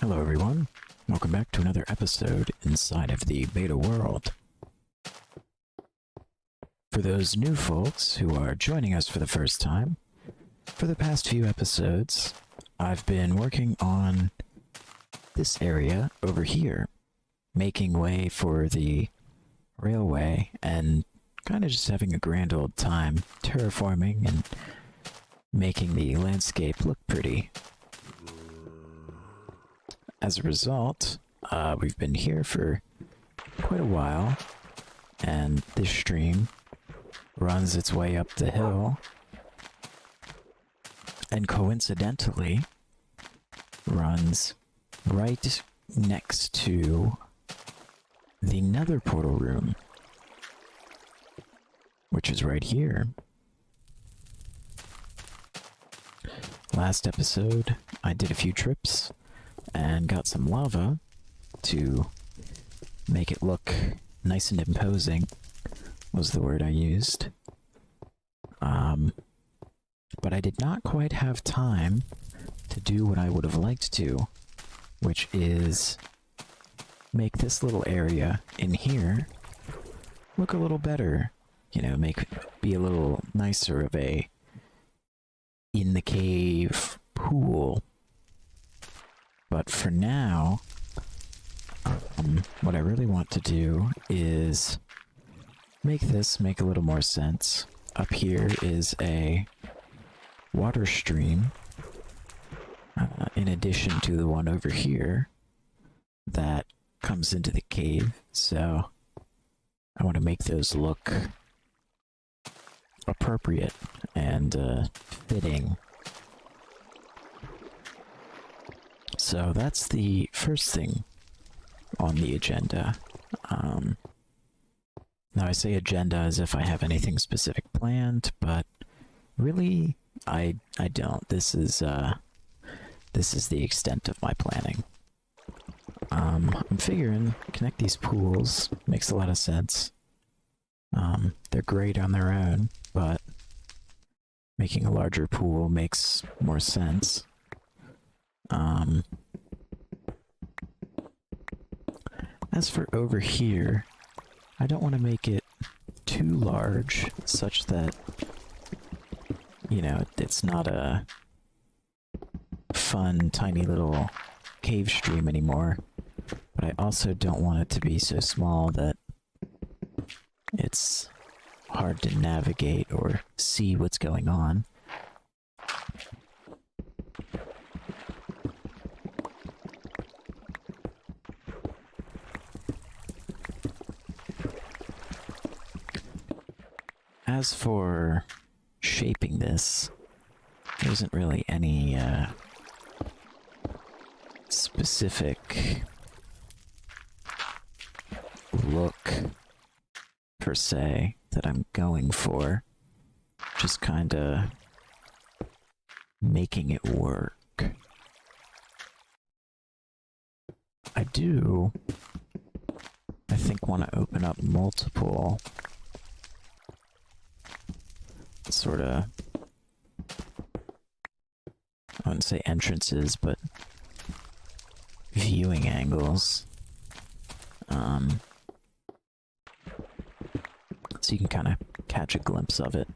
Hello everyone, welcome back to another episode inside of the beta world. For those new folks who are joining us for the first time, for the past few episodes, I've been working on this area over here, making way for the railway and kind of just having a grand old time terraforming and making the landscape look pretty. As a result, we've been here for quite a while, and this stream runs its way up the hill, and coincidentally runs right next to the nether portal room, which is right here. Last episode, I did a few trips and got some lava to make it look nice and imposing, was the word I used. But I did not quite have time to do what I would have liked to, which is make this little area in here look a little better. You know, be a little nicer of a in the cave pool. But for now, what I really want to do is make this make a little more sense. Up here is a water stream, in addition to the one over here that comes into the cave, so I want to make those look appropriate and fitting. So that's the first thing on the agenda. Now I say agenda as if I have anything specific planned, but really I don't. This is the extent of my planning. I'm figuring connect these pools makes a lot of sense. They're great on their own, but making a larger pool makes more sense. As for over here, I don't want to make it too large, such that, you know, it's not a fun, tiny little cave stream anymore. But I also don't want it to be so small that it's hard to navigate or see what's going on. As for shaping this, there isn't really any specific look per se that I'm going for. Just kinda making it work. I think, want to open up multiple sort of, I wouldn't say entrances, but viewing angles. So you can kind of catch a glimpse of it.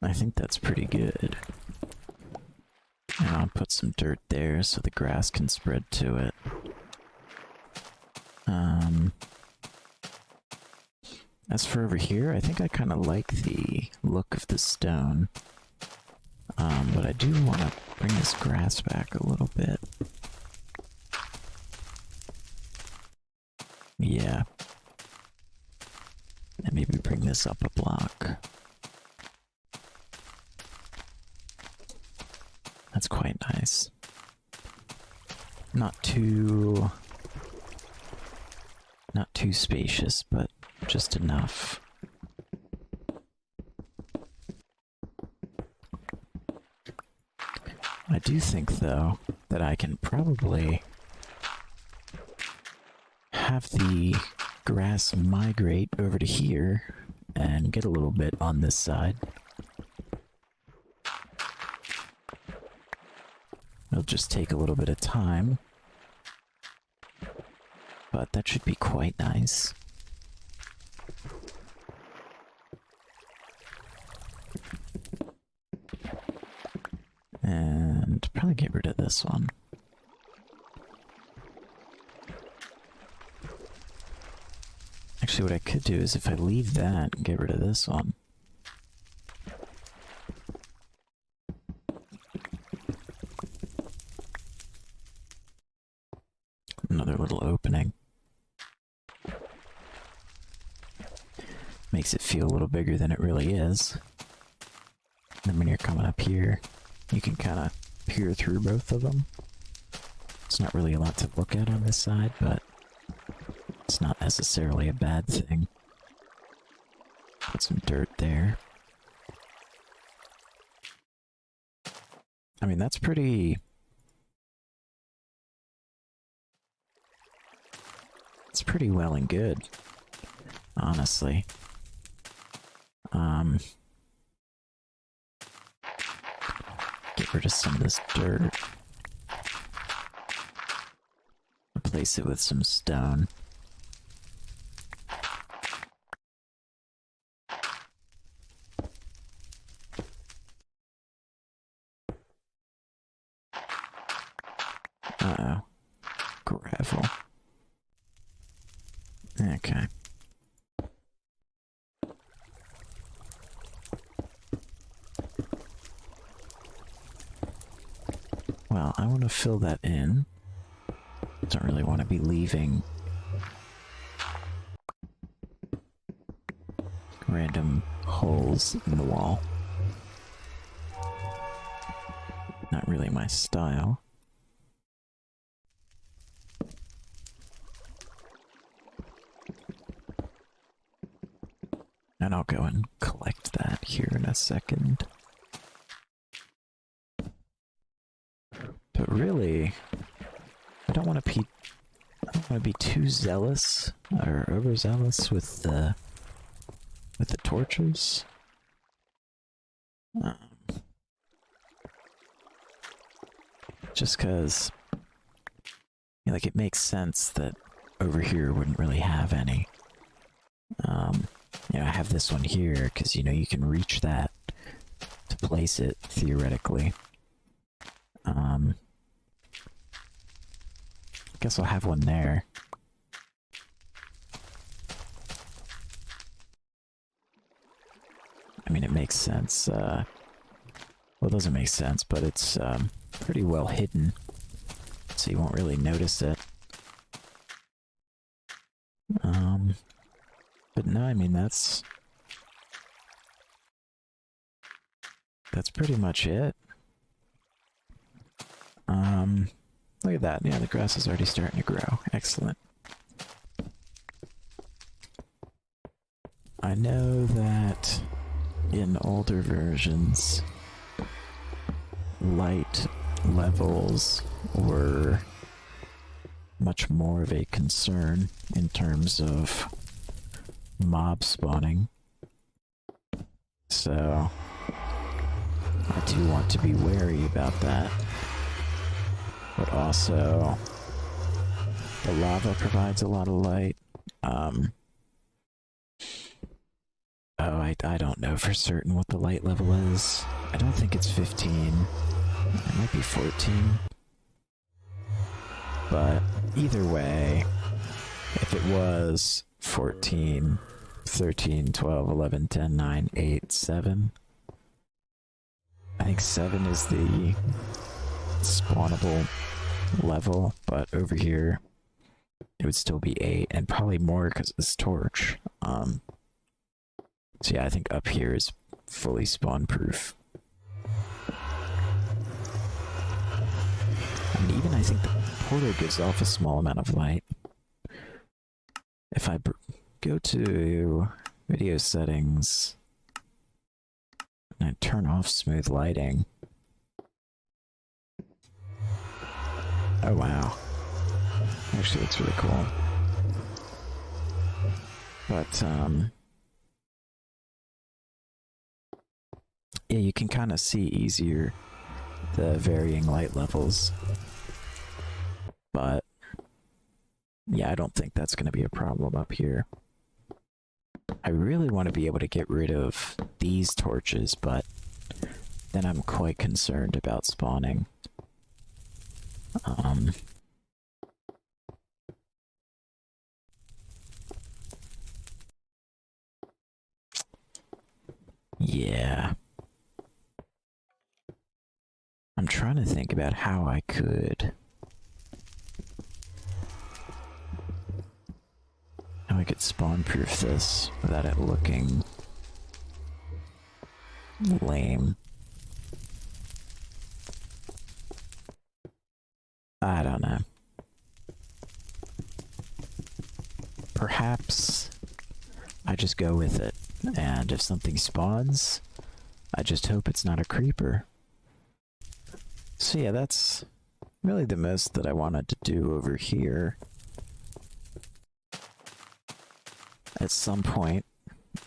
I think that's pretty good. And I'll put some dirt there so the grass can spread to it. As for over here, I think I kind of like the look of the stone. But I do want to bring this grass back a little bit. Yeah. And maybe bring this up a block. That's quite nice. Not too spacious, but just enough. I do think, though, that I can probably have the grass migrate over to here and get a little bit on this side. It'll just take a little bit of time, but that should be quite nice. And probably get rid of this one. Actually, what I could do is if I leave that and get rid of this one. Another little opening. Makes it feel a little bigger than it really is. And then when you're coming up here, you can kind of peer through both of them. It's not really a lot to look at on this side, but it's not necessarily a bad thing. Put some dirt there. I mean, that's pretty... It's pretty well and good, honestly. Get rid of some of this dirt. Replace it with some stone. Uh-oh. Gravel. Okay. Well, I want to fill that in. Don't really want to be leaving random holes in the wall. Not really my style. And I'll go and collect that here in a second. But really, I don't want to be too zealous or overzealous with the torches. Just because, like, it makes sense that over here wouldn't really have any. I have this one here because, you can reach that to place it, theoretically. I guess I'll have one there. I mean, it makes sense. Well, it doesn't make sense, but it's pretty well hidden, so you won't really notice it. But no, I mean, that's pretty much it. Look at that. Yeah, the grass is already starting to grow. Excellent. I know that in older versions, light levels were much more of a concern in terms of mob spawning. So I do want to be wary about that. But also, the lava provides a lot of light. I don't know for certain what the light level is. I don't think it's 15. It might be 14. But either way, if it was 14, 13, 12, 11, 10, 9, 8, 7, I think 7 is the spawnable level, but over here it would still be 8, and probably more because of this torch. So yeah, I think up here is fully spawn proof. I mean, even I think the portal gives off a small amount of light. If I go to video settings and I turn off smooth lighting. Oh wow. Actually looks really cool. But, yeah, you can kind of see easier the varying light levels. But, yeah, I don't think that's going to be a problem up here. I really want to be able to get rid of these torches, but then I'm quite concerned about spawning. Yeah. I'm trying to think about how I could spawn proof this without it looking lame. I don't know. Perhaps I just go with it, and if something spawns, I just hope it's not a creeper. So yeah, that's really the most that I wanted to do over here. At some point,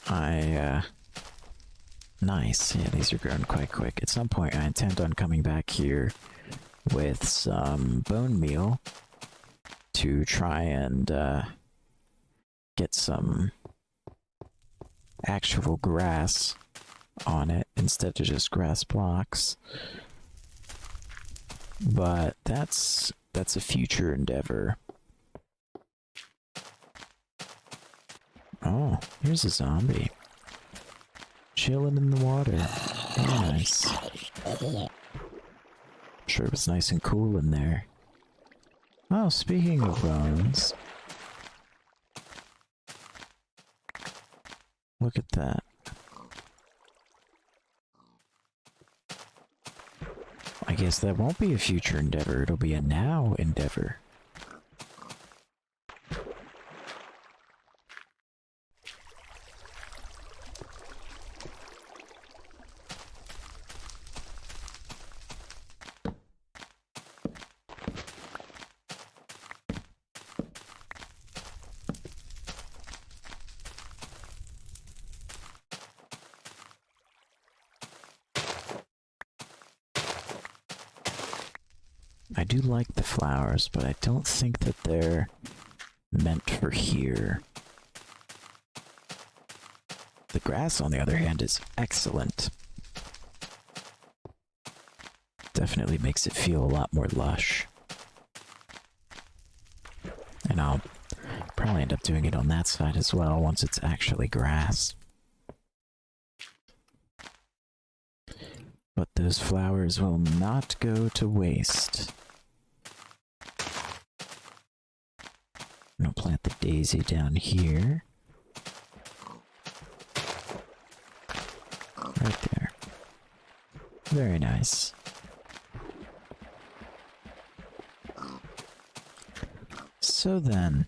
nice, yeah, these are growing quite quick. At some point, I intend on coming back here with some bone meal to try and get some actual grass on it instead of just grass blocks. But that's a future endeavor. Oh, here's a zombie. Chilling in the water. Very nice. Sure it was nice and cool in there. Oh, speaking of bones. Look at that. I guess that won't be a future endeavor, it'll be a now endeavor. I do like the flowers, but I don't think that they're meant for here. The grass, on the other hand, is excellent. Definitely makes it feel a lot more lush. And I'll probably end up doing it on that side as well once it's actually grass. But those flowers will not go to waste. I'm gonna plant the daisy down here. Right there. Very nice. So then,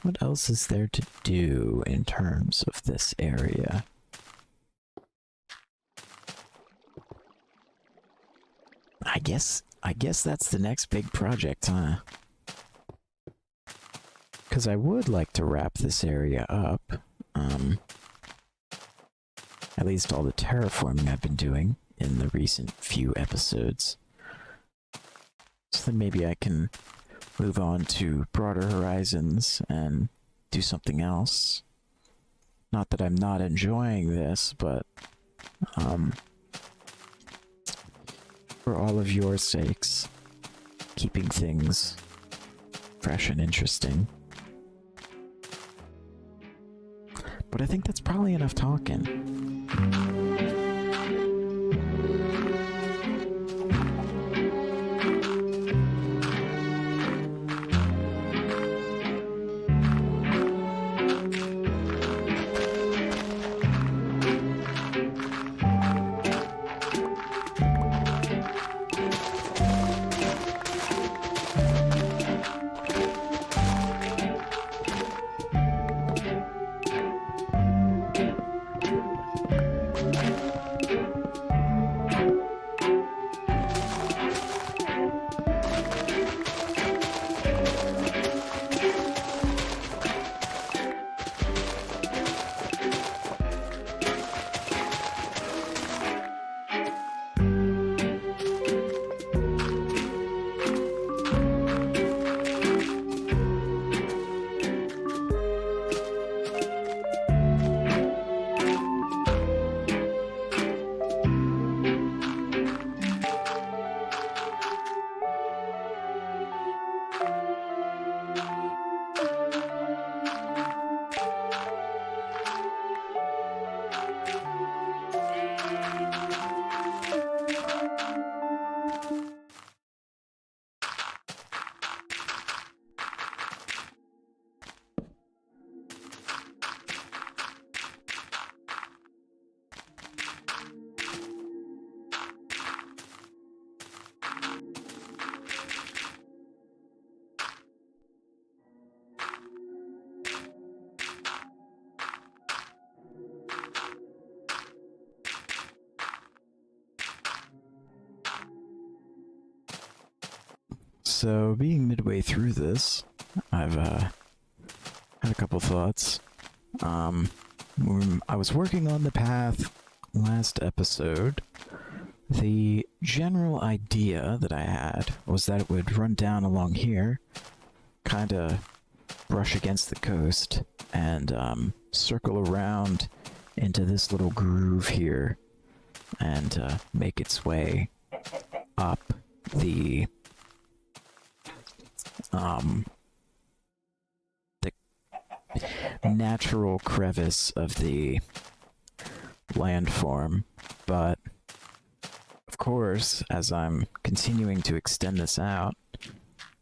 what else is there to do in terms of this area? I guess that's the next big project, huh? Because I would like to wrap this area up. At least all the terraforming I've been doing in the recent few episodes. So then maybe I can move on to broader horizons and do something else. Not that I'm not enjoying this, but for all of your sakes, keeping things fresh and interesting. But I think that's probably enough talking. So, being midway through this, I've had a couple thoughts. When I was working on the path last episode, the general idea that I had was that it would run down along here, kind of brush against the coast, and circle around into this little groove here, and make its way up the natural crevice of the landform. But of course, as I'm continuing to extend this out,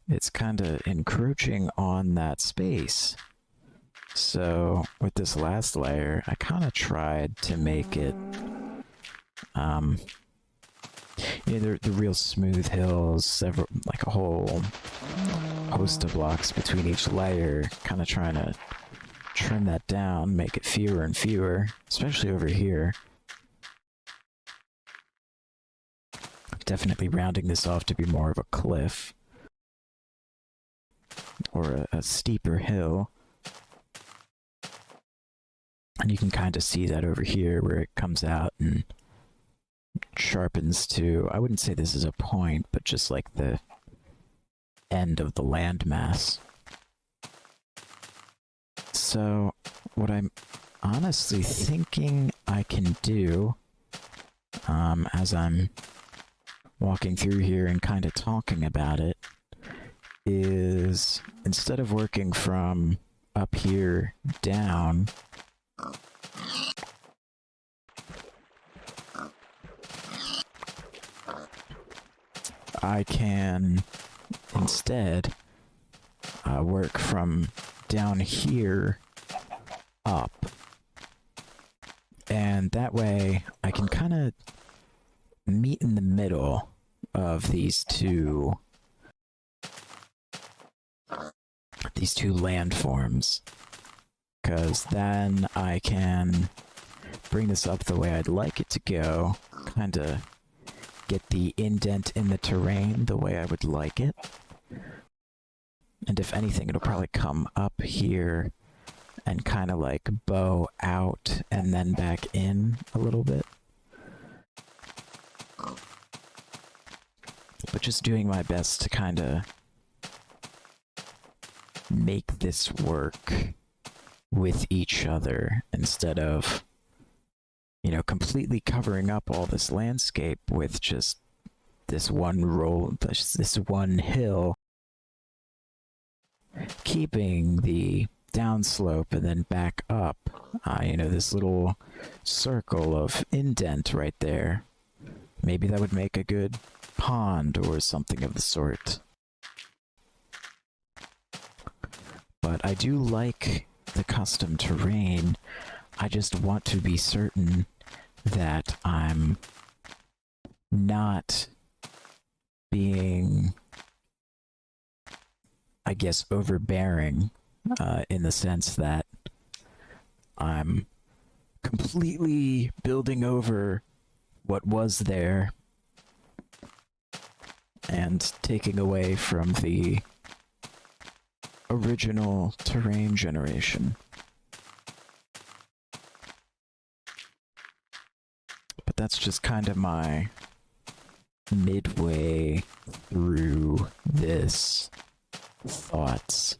it's kind of encroaching on that space. So with this last layer, I kind of tried to make it the real smooth hills, several, like a whole host of blocks between each layer, kind of trying to trim that down, make it fewer and fewer, especially over here. Definitely rounding this off to be more of a cliff, or a steeper hill. And you can kind of see that over here where it comes out and sharpens to, I wouldn't say this is a point, but just like the end of the landmass. So what I'm honestly thinking I can do, as I'm walking through here and kind of talking about it, is instead of working from up here down, I can instead work from down here up. And that way I can kind of meet in the middle of these two landforms. Because then I can bring this up the way I'd like it to go, kind of get the indent in the terrain the way I would like it. And if anything, it'll probably come up here and kind of like bow out and then back in a little bit. But just doing my best to kind of make this work with each other instead of, you know, completely covering up all this landscape with just this one this one hill, keeping the downslope and then back up, you know, this little circle of indent right there. Maybe that would make a good pond or something of the sort. But I do like the custom terrain. I just want to be certain that I'm not being, I guess, overbearing, in the sense that I'm completely building over what was there and taking away from the original terrain generation. But that's just kind of my midway through this thoughts.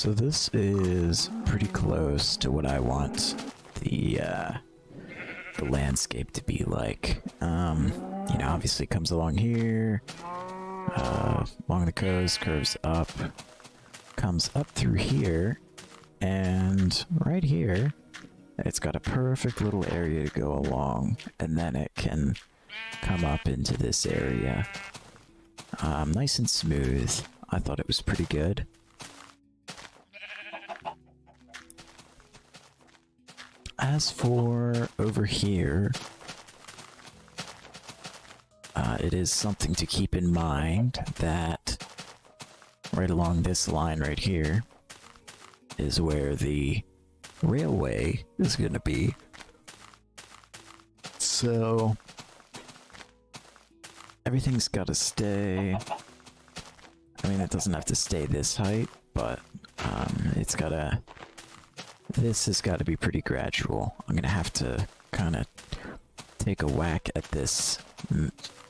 So this is pretty close to what I want the landscape to be like. You know, obviously it comes along here, along the coast, curves up, comes up through here, and right here, it's got a perfect little area to go along, and then it can come up into this area. Nice and smooth. I thought it was pretty good. As for over here, it is something to keep in mind that right along this line right here is where the railway is going to be. So everything's got to stay. I mean, it doesn't have to stay this height, but it's got to... This has got to be pretty gradual. I'm going to have to kind of take a whack at this,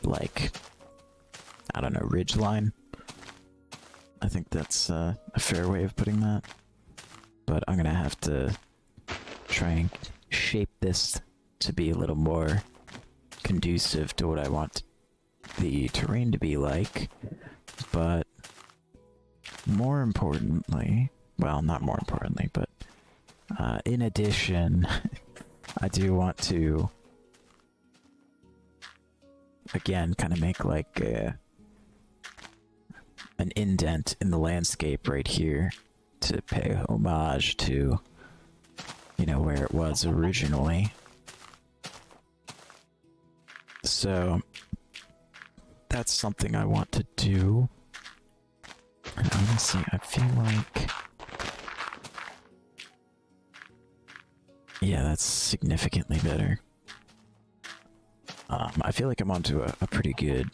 like, I don't know, ridge line. I think that's a fair way of putting that. But I'm going to have to try and shape this to be a little more conducive to what I want the terrain to be like. But more importantly, well, not more importantly, but in addition, I do want to, again, kind of make like an indent in the landscape right here to pay homage to, you know, where it was originally. So that's something I want to do. And honestly, I feel like... Yeah, that's significantly better. I feel like I'm onto a pretty good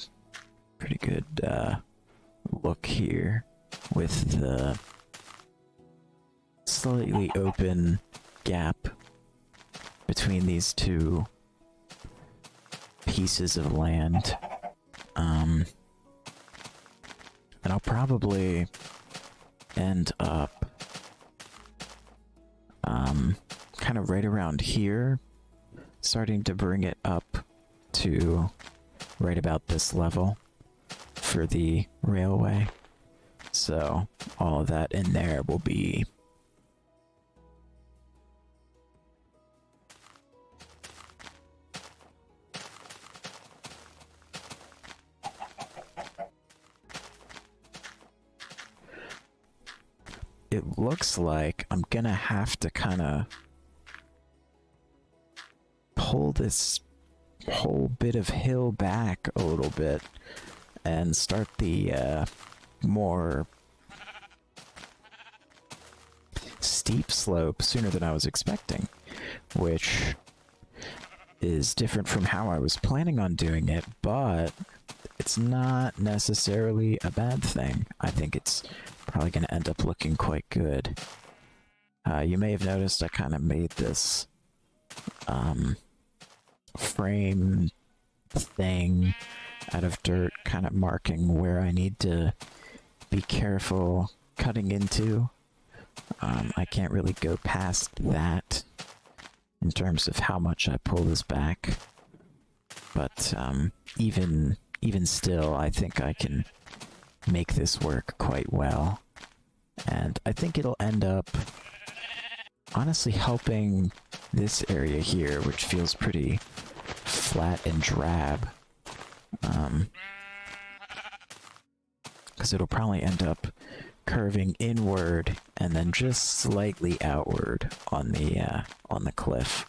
look here with the slightly open gap between these two pieces of land. And I'll probably end up kind of right around here, starting to bring it up to right about this level for the railway. So all of that in there will be it looks like I'm gonna have to kind of pull this whole bit of hill back a little bit and start the more steep slope sooner than I was expecting, which is different from how I was planning on doing it, but it's not necessarily a bad thing. I think it's probably going to end up looking quite good. You may have noticed I kind of made this frame thing out of dirt, kind of marking where I need to be careful cutting into. I can't really go past that in terms of how much I pull this back, but even still, I think I can make this work quite well, and I think it'll end up honestly helping this area here, which feels pretty flat and drab, because it'll probably end up curving inward and then just slightly outward on the cliff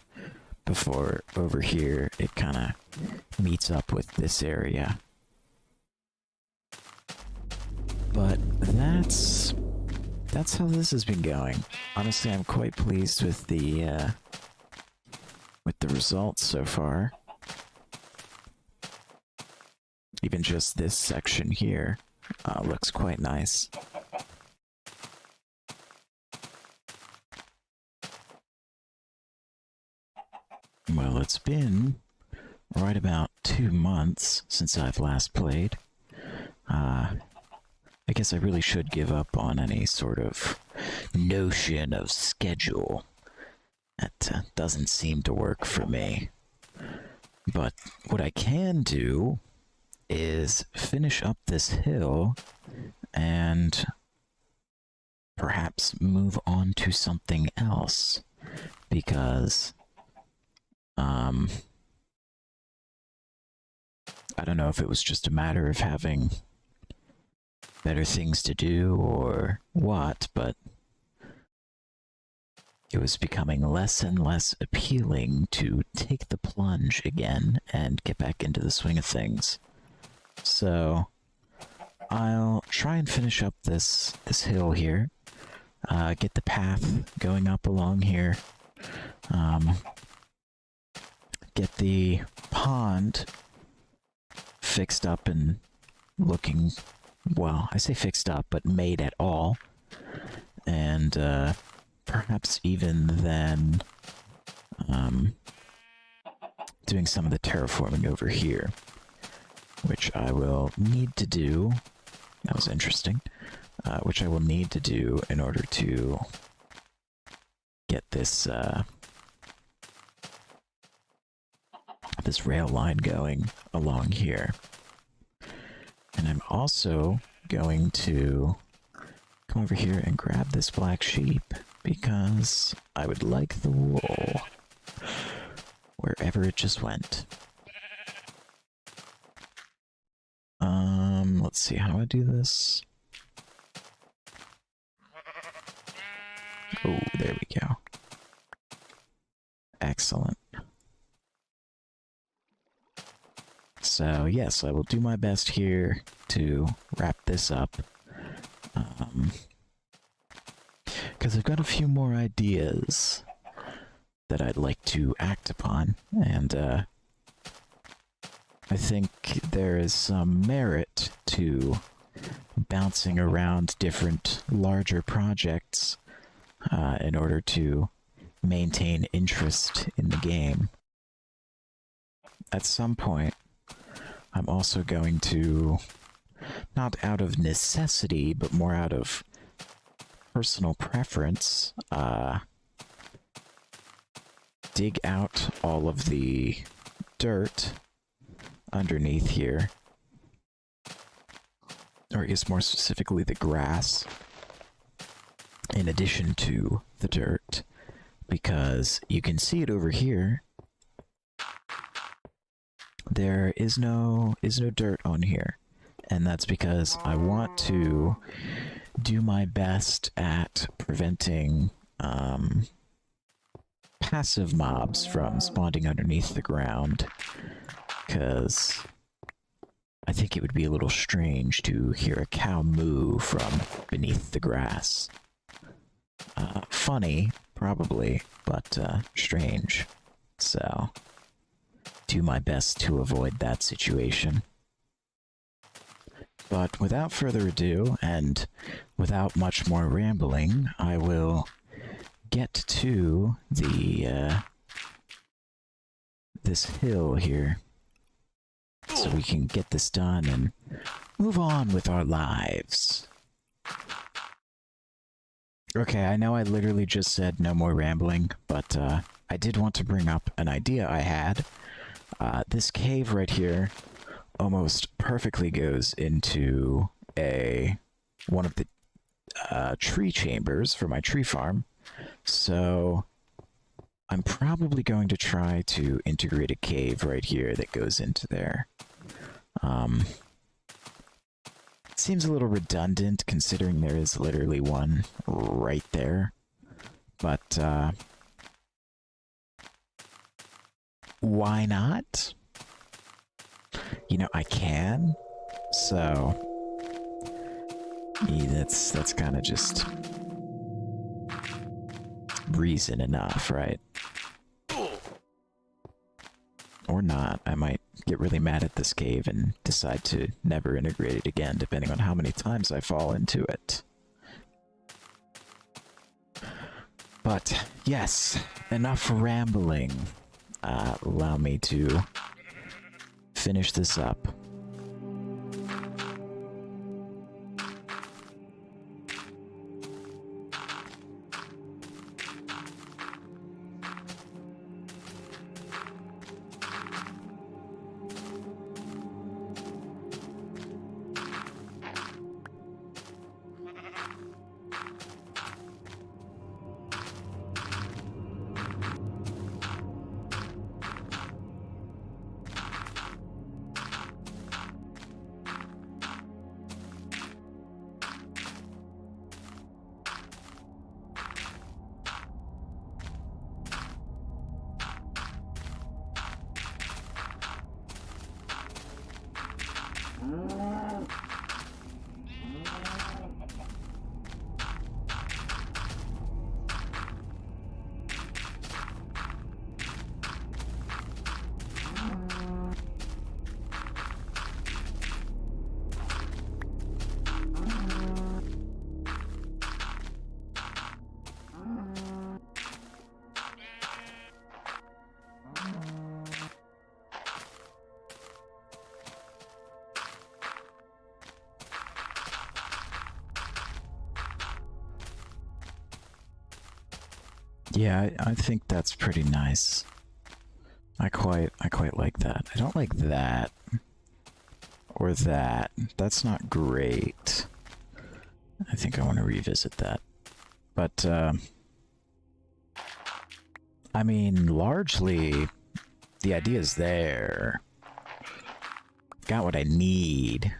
before over here it kind of meets up with this area. But that's how this has been going. Honestly, I'm quite pleased with the results so far. Even just this section here looks quite nice. Well, it's been right about 2 months since I've last played. I guess I really should give up on any sort of notion of schedule. That doesn't seem to work for me. But what I can do is finish up this hill and perhaps move on to something else. Because, I don't know if it was just a matter of having better things to do or what, but it was becoming less and less appealing to take the plunge again and get back into the swing of things. So I'll try and finish up this hill here, get the path going up along here, get the pond fixed up and looking, well, I say fixed up, but made at all, and perhaps even then doing some of the terraforming over here, which I will need to do. That was interesting. Which I will need to do in order to get this this rail line going along here. And I'm also going to come over here and grab this black sheep because I would like the wool wherever it just went. Let's see, how do I do this? Oh, there we go. Excellent. So, yes, I will do my best here to wrap this up. Because I've got a few more ideas that I'd like to act upon, and I think there is some merit to bouncing around different larger projects in order to maintain interest in the game. At some point, I'm also going to, not out of necessity, but more out of personal preference, dig out all of the dirt underneath here, or I guess more specifically the grass, in addition to the dirt, because you can see it over here. There is no dirt on here, and that's because I want to do my best at preventing passive mobs from spawning underneath the ground, because I think it would be a little strange to hear a cow moo from beneath the grass. Funny, probably, but strange. So, do my best to avoid that situation. But without further ado, and without much more rambling, I will get to the this hill here, so we can get this done and move on with our lives. Okay, I know I literally just said no more rambling, but I did want to bring up an idea I had. This cave right here almost perfectly goes into one of the tree chambers for my tree farm, so I'm probably going to try to integrate a cave right here that goes into there. It seems a little redundant considering there is literally one right there, but why not? You know, I can, so yeah, that's kind of just reason enough, right? Or not. I might get really mad at this cave and decide to never integrate it again, depending on how many times I fall into it. But, yes, enough rambling. Allow me to finish this up. Yeah, I think that's pretty nice. I quite like that. I don't like that. Or that. That's not great. I think I want to revisit that. But, I mean, largely, the idea's there. Got what I need.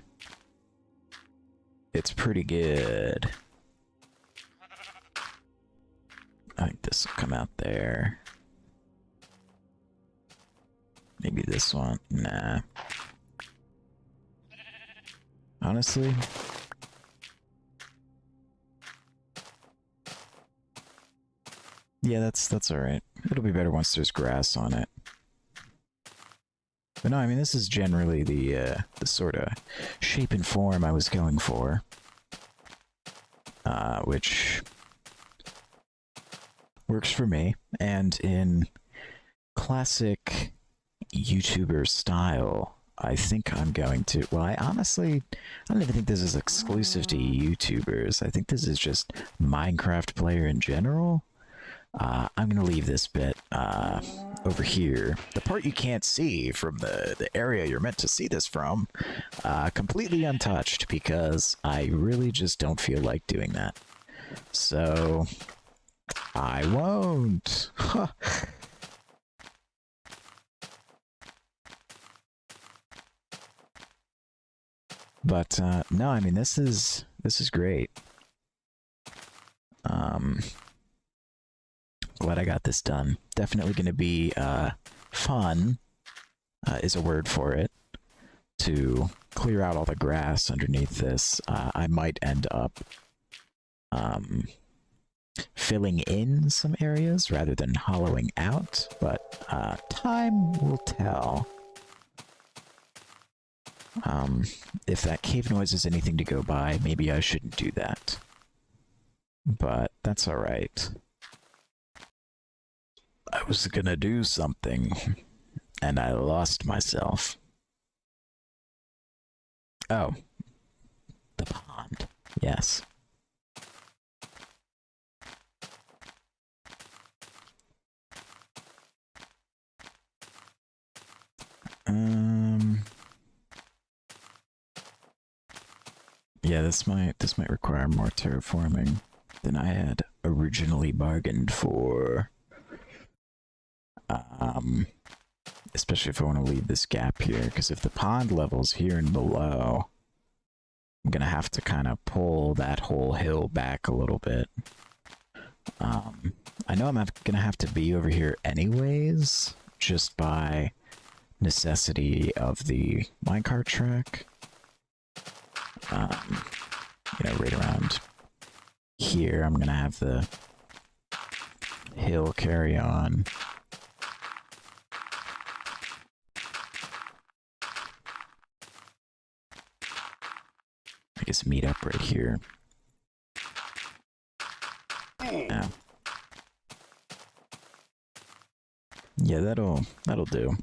It's pretty good. I think this will come out there. Maybe this one. Nah. Honestly. Yeah, that's alright. It'll be better once there's grass on it. But no, I mean, this is generally the sort of shape and form I was going for. Which works for me. And in classic YouTuber style, I think I'm going to... Well, I don't even think this is exclusive to YouTubers. I think this is just Minecraft player in general. I'm going to leave this bit over here. The part you can't see from the area you're meant to see this from, completely untouched because I really just don't feel like doing that. So, I won't. But, no, I mean, this is great. Glad I got this done. Definitely going to be fun, is a word for it, to clear out all the grass underneath this. I might end up filling in some areas rather than hollowing out, but time will tell. If that cave noise is anything to go by, maybe I shouldn't do that. But that's alright. I was gonna do something, and I lost myself. Oh. The pond. Yes. Yeah, this might require more terraforming than I had originally bargained for. Especially if I want to leave this gap here, because if the pond level's here and below, I'm gonna have to kind of pull that whole hill back a little bit. I know I'm gonna have to be over here anyways, just by necessity of the minecart track. You know, right around here, I'm gonna have the hill carry on. I guess meet up right here. Yeah. Yeah, that'll do.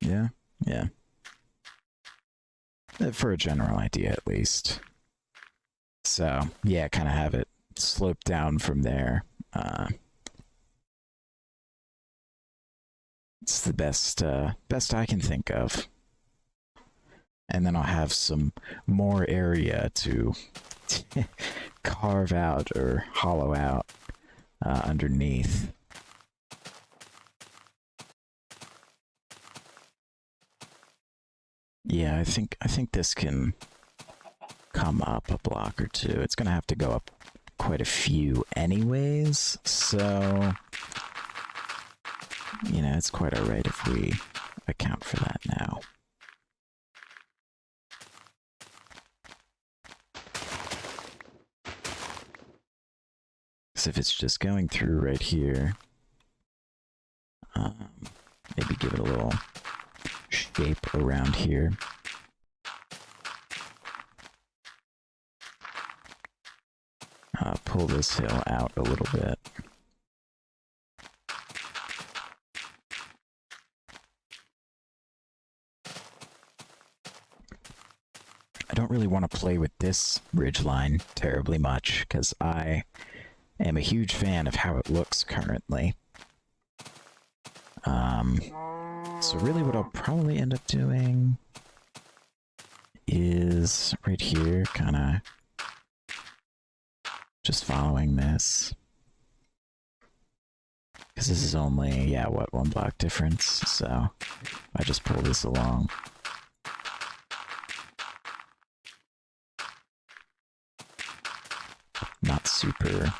Yeah, yeah. For a general idea, at least. So, yeah, kind of have it slope down from there. It's the best I can think of. And then I'll have some more area to carve out or hollow out underneath. Yeah, I think this can come up a block or two. It's gonna have to go up quite a few anyways, so you know, it's quite alright if we account for that now. Because if it's just going through right here, maybe give it a little shape around here. Pull this hill out a little bit. I don't really want to play with this ridgeline terribly much, because I am a huge fan of how it looks currently. So really what I'll probably end up doing is right here, kind of just following this. Because this is only, yeah, what, 1 block difference, so I just pull this along. Not super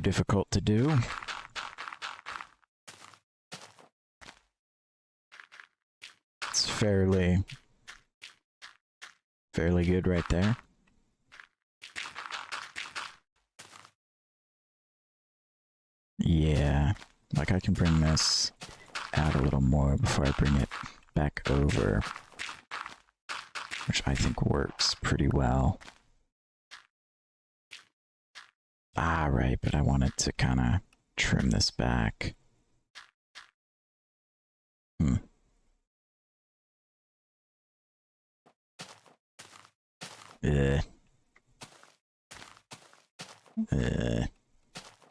difficult to do. It's fairly good right there. Yeah, like I can bring this out a little more before I bring it back over, which I think works pretty well. Ah, right, but I wanted to kind of trim this back.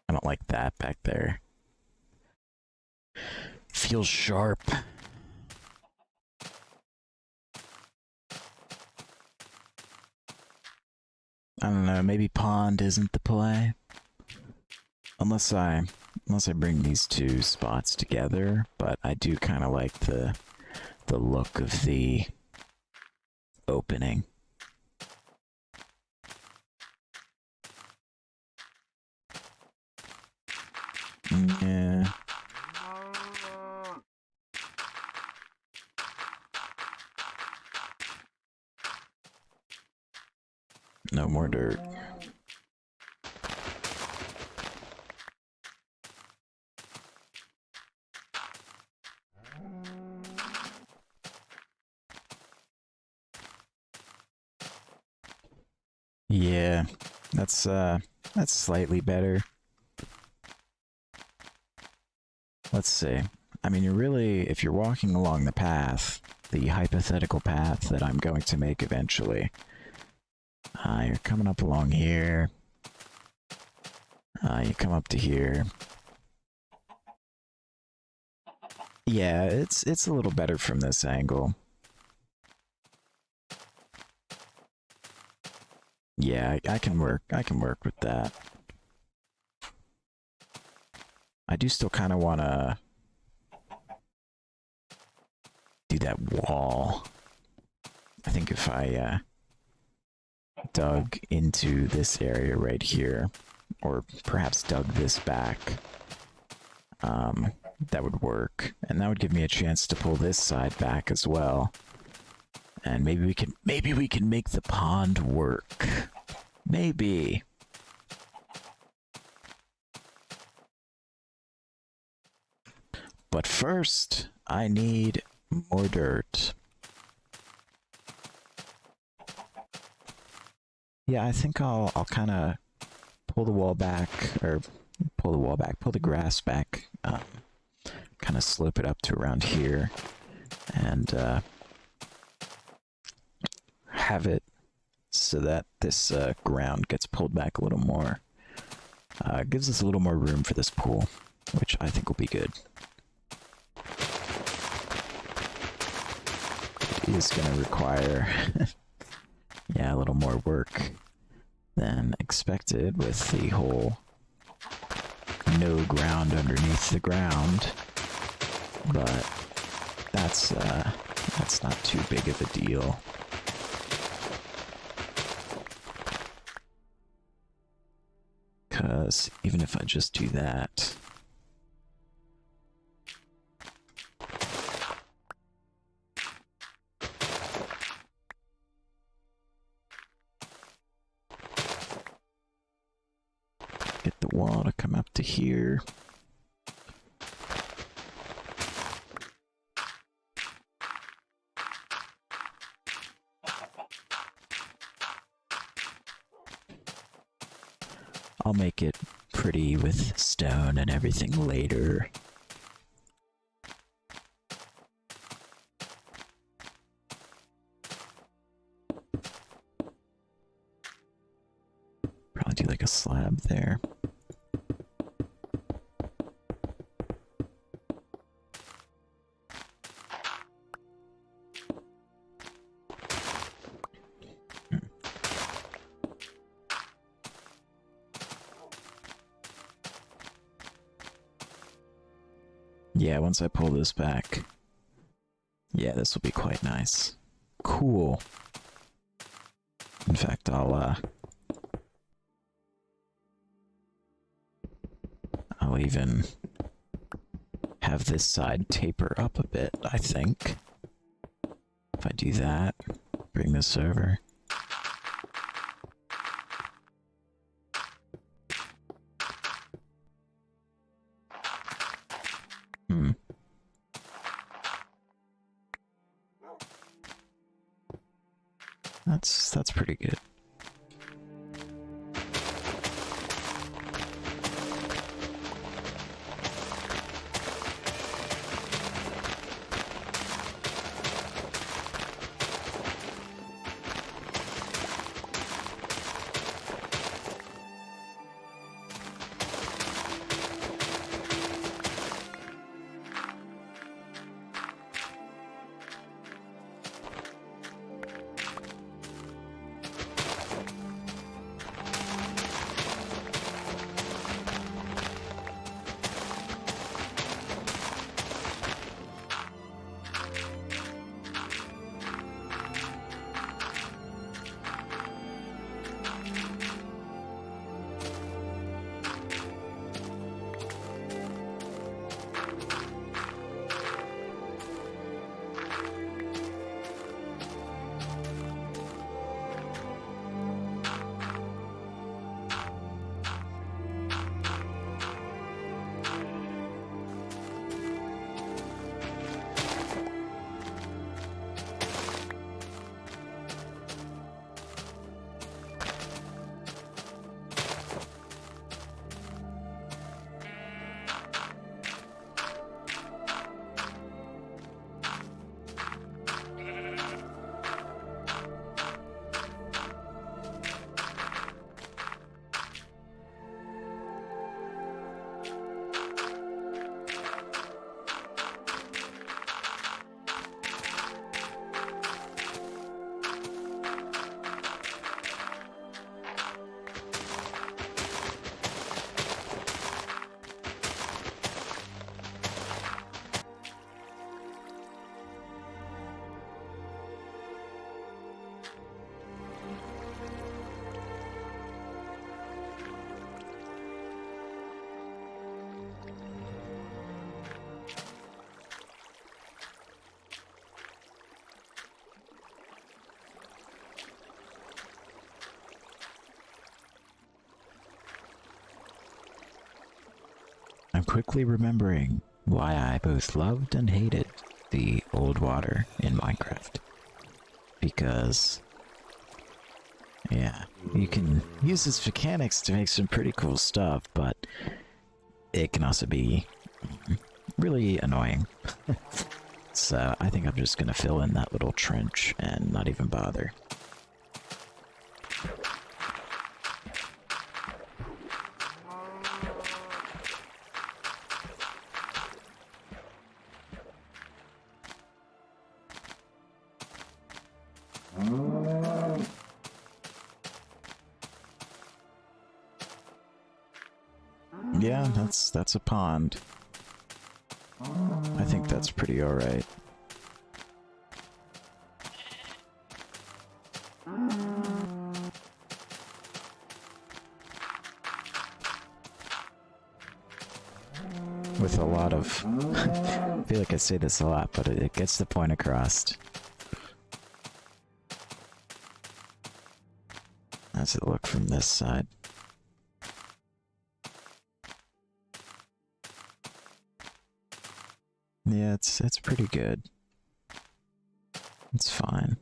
I don't like that back there. Feels sharp. I don't know, maybe pond isn't the play. Unless I bring these 2 spots together, but I do kind of like the look of the opening. Yeah. No more dirt. Yeah, that's slightly better. Let's see. I mean, if you're walking along the path, the hypothetical path that I'm going to make eventually, you're coming up along here. You come up to here. Yeah, it's a little better from this angle. Yeah, I can work with that. I do still kind of want to do that wall. I think if I dug into this area right here, or perhaps dug this back, that would work. And that would give me a chance to pull this side back as well. And maybe we can make the pond work. Maybe. But first, I need more dirt. Yeah, I think I'll kind of pull the wall back, or pull the grass back, kind of slope it up to around here, and have it so that this ground gets pulled back a little more. Gives us a little more room for this pool, which I think will be good. It is going to require yeah, a little more work than expected with the whole no ground underneath the ground, but that's not too big of a deal. Because even if I just do that, get the wall to come up to here. I'll make it pretty with stone and everything later. Probably want to do like a slab there. Yeah, once I pull this back, yeah, this will be quite nice. Cool. In fact, I'll even have this side taper up a bit, I think. If I do that, bring this over. That's pretty good. I'm quickly remembering why I both loved and hated the old water in Minecraft. Because, yeah, you can use its mechanics to make some pretty cool stuff, but it can also be really annoying. So I think I'm just gonna fill in that little trench and not even bother. Yeah, that's a pond. I think that's pretty alright. With a lot of... I feel like I say this a lot, but it gets the point across. How's it look from this side? Yeah, it's pretty good. It's fine.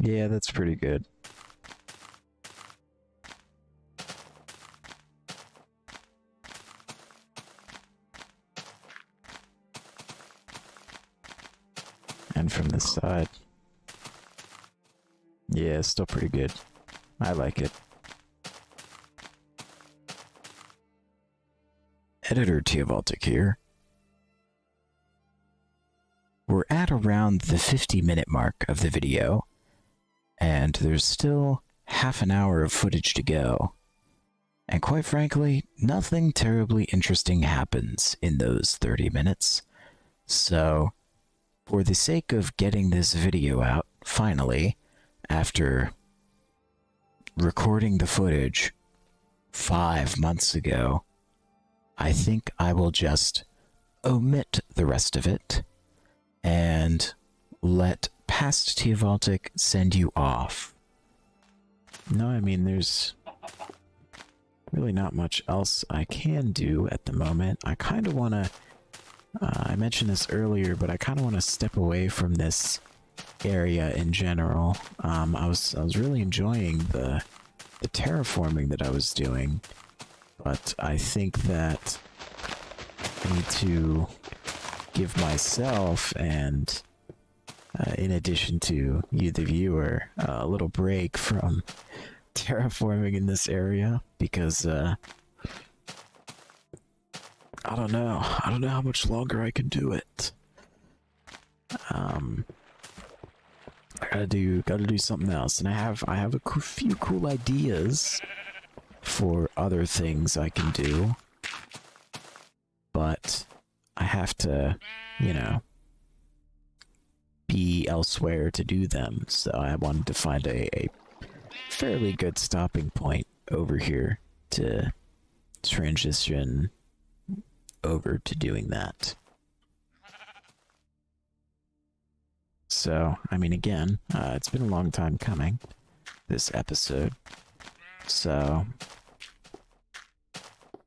Yeah, that's pretty good. again from this side. Yeah, still pretty good. I like it. Editor Teobaltic here. We're at around the 50-minute mark of the video, and there's still half an hour of footage to go. And quite frankly, nothing terribly interesting happens in those 30 minutes. So, for the sake of getting this video out, finally, after recording the footage 5 months ago, I think I will just omit the rest of it and let past Teobaltic send you off. No, I mean, there's really not much else I can do at the moment. I kind of want to, I mentioned this earlier, but I kind of want to step away from this area in general. I was really enjoying the terraforming that I was doing, but I think that I need to give myself and in addition to you the viewer a little break from terraforming in this area, because I don't know how much longer I can do it. I gotta do something else, and I have a few cool ideas for other things I can do, but I have to, you know, be elsewhere to do them. So I wanted to find a fairly good stopping point over here to transition over to doing that. So, I mean, again, it's been a long time coming, this episode. So,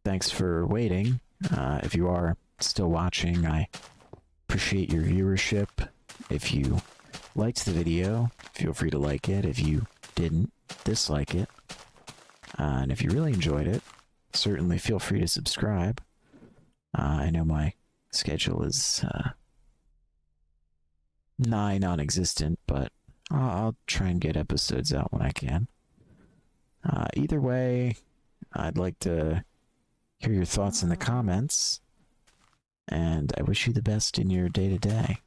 thanks for waiting. If you are still watching, I appreciate your viewership. If you liked the video, feel free to like it. If you didn't, dislike it. And if you really enjoyed it, certainly feel free to subscribe. I know my schedule is nigh non-existent, but I'll try and get episodes out when I can. Either way, I'd like to hear your thoughts in the comments, and I wish you the best in your day-to-day.